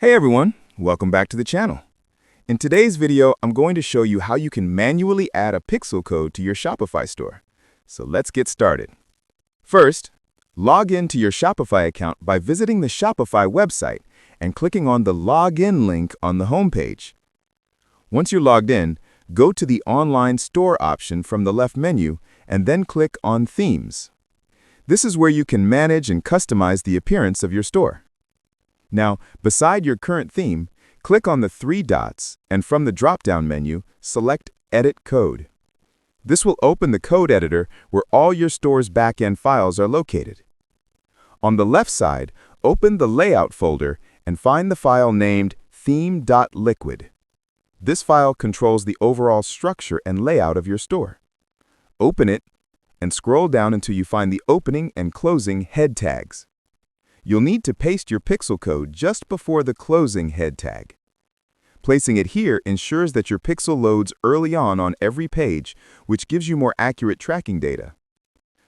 Hey everyone, welcome back to the channel. In today's video, I'm going to show you how you can manually add a pixel code to your Shopify store. So let's get started. First, log in to your Shopify account by visiting the Shopify website and clicking on the Login link on the homepage. Once you're logged in, go to the Online Store option from the left menu and then click on Themes. This is where you can manage and customize the appearance of your store. Now, beside your current theme, click on the three dots and from the drop-down menu, select Edit Code. This will open the code editor where all your store's backend files are located. On the left side, open the Layout folder and find the file named theme.liquid. This file controls the overall structure and layout of your store. Open it and scroll down until you find the opening and closing head tags. You'll need to paste your pixel code just before the closing head tag. Placing it here ensures that your pixel loads early on every page, which gives you more accurate tracking data.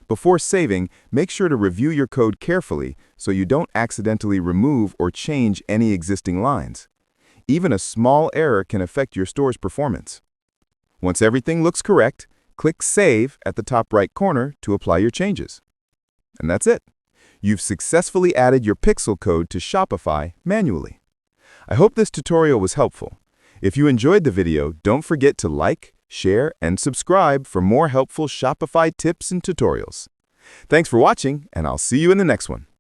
Before saving, make sure to review your code carefully so you don't accidentally remove or change any existing lines. Even a small error can affect your store's performance. Once everything looks correct, click Save at the top right corner to apply your changes. And that's it. You've successfully added your pixel code to Shopify manually. I hope this tutorial was helpful. If you enjoyed the video, don't forget to like, share, and subscribe for more helpful Shopify tips and tutorials. Thanks for watching, and I'll see you in the next one.